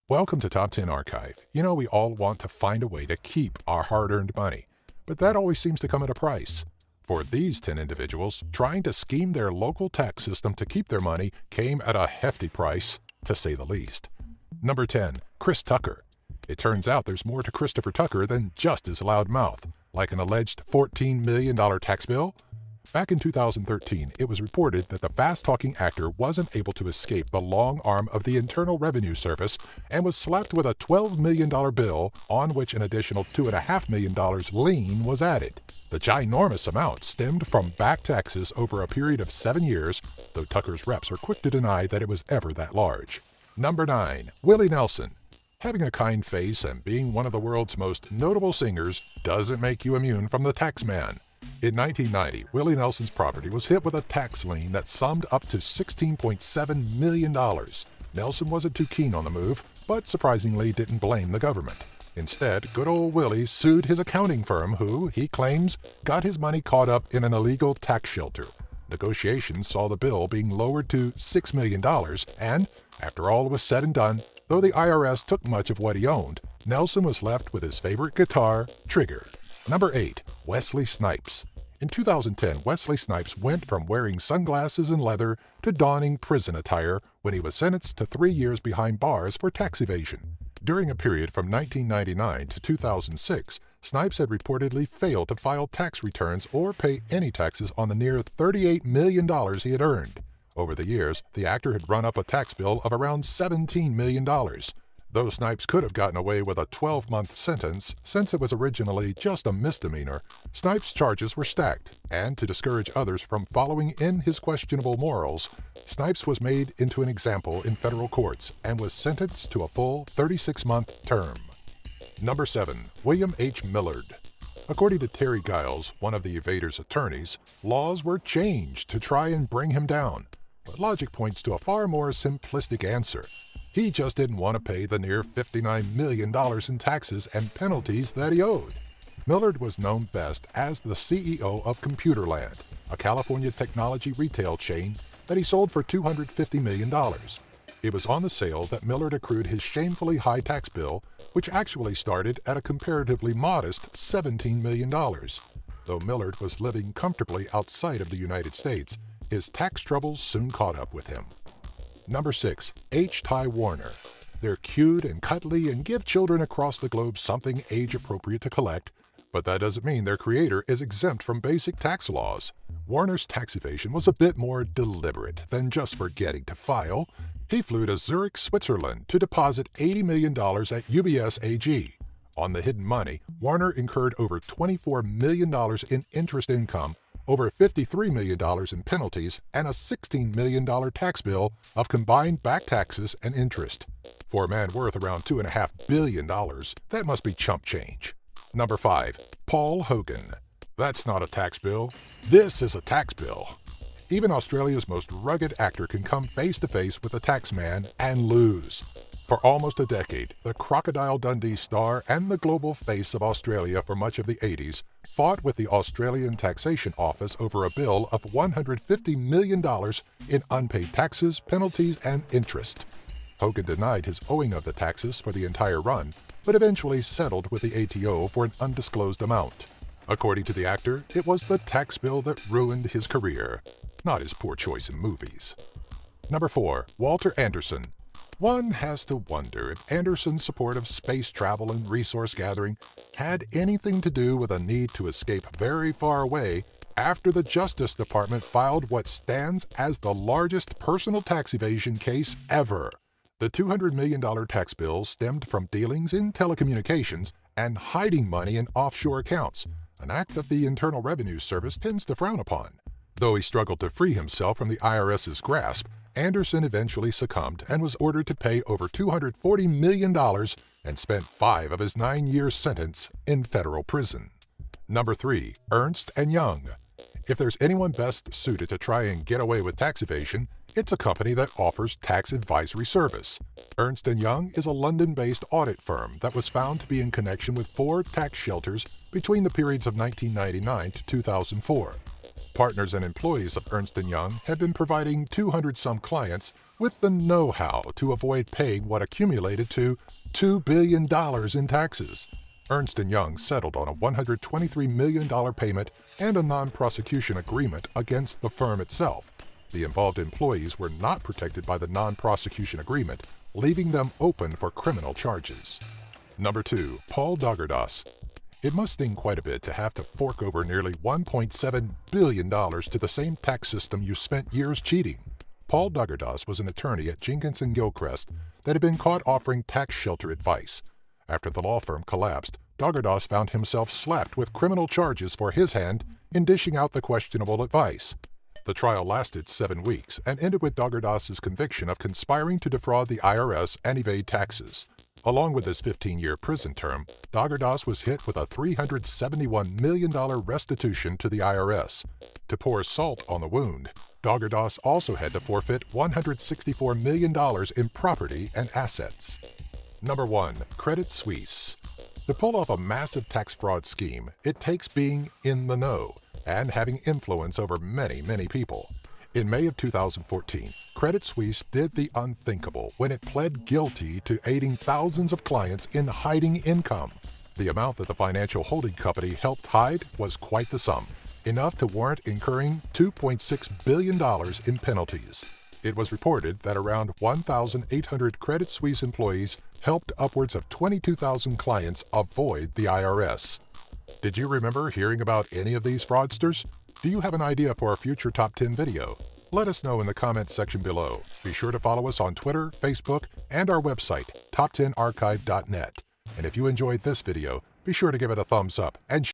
Welcome to Top 10 Archive. You know, we all want to find a way to keep our hard-earned money, but that always seems to come at a price. For these 10 individuals, trying to scheme their local tax system to keep their money came at a hefty price, to say the least. Number 10. Chris Tucker. It turns out there's more to Christopher Tucker than just his loud mouth, like an alleged $14 million tax bill. Back in 2013, it was reported that the fast-talking actor wasn't able to escape the long arm of the Internal Revenue Service and was slapped with a $12 million bill on which an additional $2.5 million lien was added. The ginormous amount stemmed from back taxes over a period of 7 years, though Tucker's reps are quick to deny that it was ever that large. Number 9. Willie Nelson. Having a kind face and being one of the world's most notable singers doesn't make you immune from the tax man. In 1990, Willie Nelson's property was hit with a tax lien that summed up to $16.7 million. Nelson wasn't too keen on the move, but surprisingly didn't blame the government. Instead, good old Willie sued his accounting firm who, he claims, got his money caught up in an illegal tax shelter. Negotiations saw the bill being lowered to $6 million, and, after all was said and done, though the IRS took much of what he owned, Nelson was left with his favorite guitar, Trigger. Number 8. Wesley Snipes. In 2010, Wesley Snipes went from wearing sunglasses and leather to donning prison attire when he was sentenced to 3 years behind bars for tax evasion. During a period from 1999 to 2006, Snipes had reportedly failed to file tax returns or pay any taxes on the near $38 million he had earned. Over the years, the actor had run up a tax bill of around $17 million. Though Snipes could have gotten away with a 12-month sentence since it was originally just a misdemeanor, Snipes' charges were stacked, and to discourage others from following in his questionable morals, Snipes was made into an example in federal courts and was sentenced to a full 36-month term. Number 7. William H. Millard. According to Terry Giles, one of the evader's attorneys, laws were changed to try and bring him down. But logic points to a far more simplistic answer. He just didn't want to pay the near $59 million in taxes and penalties that he owed. Millard was known best as the CEO of Computerland, a California technology retail chain that he sold for $250 million. It was on the sale that Millard accrued his shamefully high tax bill, which actually started at a comparatively modest $17 million. Though Millard was living comfortably outside of the United States, his tax troubles soon caught up with him. Number 6. H. Ty Warner. They're cute and cuddly and give children across the globe something age-appropriate to collect, but that doesn't mean their creator is exempt from basic tax laws. Warner's tax evasion was a bit more deliberate than just forgetting to file. He flew to Zurich, Switzerland to deposit $80 million at UBS AG. On the hidden money, Warner incurred over $24 million in interest income, over $53 million in penalties, and a $16 million tax bill of combined back taxes and interest. For a man worth around $2.5 billion, that must be chump change. Number 5. Paul Hogan. That's not a tax bill. This is a tax bill. Even Australia's most rugged actor can come face-to-face with a tax man and lose. For almost a decade, the Crocodile Dundee star and the global face of Australia for much of the 80s fought with the Australian Taxation Office over a bill of $150 million in unpaid taxes, penalties, and interest. Hogan denied his owing of the taxes for the entire run, but eventually settled with the ATO for an undisclosed amount. According to the actor, it was the tax bill that ruined his career, not his poor choice in movies. Number 4. Walter Anderson. One has to wonder if Anderson's support of space travel and resource gathering had anything to do with a need to escape very far away after the Justice Department filed what stands as the largest personal tax evasion case ever. The $200 million tax bill stemmed from dealings in telecommunications and hiding money in offshore accounts, an act that the Internal Revenue Service tends to frown upon. Though he struggled to free himself from the IRS's grasp, Anderson eventually succumbed and was ordered to pay over $240 million and spent 5 of his 9-year sentence in federal prison. Number 3. Ernst & Young. If there's anyone best suited to try and get away with tax evasion, it's a company that offers tax advisory service. Ernst & Young is a London-based audit firm that was found to be in connection with 4 tax shelters between the periods of 1999 to 2004. Partners and employees of Ernst & Young had been providing 200-some clients with the know-how to avoid paying what accumulated to $2 billion in taxes. Ernst & Young settled on a $123 million payment and a non-prosecution agreement against the firm itself. The involved employees were not protected by the non-prosecution agreement, leaving them open for criminal charges. Number 2. Paul Daggerdas. It must sting quite a bit to have to fork over nearly $1.7 billion to the same tax system you spent years cheating. Paul Daggerdas was an attorney at Jenkins & Gilchrist that had been caught offering tax shelter advice. After the law firm collapsed, Daggerdas found himself slapped with criminal charges for his hand in dishing out the questionable advice. The trial lasted 7 weeks and ended with Daggerdas' conviction of conspiring to defraud the IRS and evade taxes. Along with his 15-year prison term, Daggerdas was hit with a $371 million restitution to the IRS. To pour salt on the wound, Daggerdas also had to forfeit $164 million in property and assets. Number 1. Credit Suisse. To pull off a massive tax fraud scheme, it takes being in the know and having influence over many, many people. In May of 2014, Credit Suisse did the unthinkable when it pled guilty to aiding thousands of clients in hiding income. The amount that the financial holding company helped hide was quite the sum, enough to warrant incurring $2.6 billion in penalties. It was reported that around 1,800 Credit Suisse employees helped upwards of 22,000 clients avoid the IRS. Did you remember hearing about any of these fraudsters? Do you have an idea for a future Top 10 video? Let us know in the comments section below. Be sure to follow us on Twitter, Facebook, and our website, top10archive.net. And if you enjoyed this video, be sure to give it a thumbs up and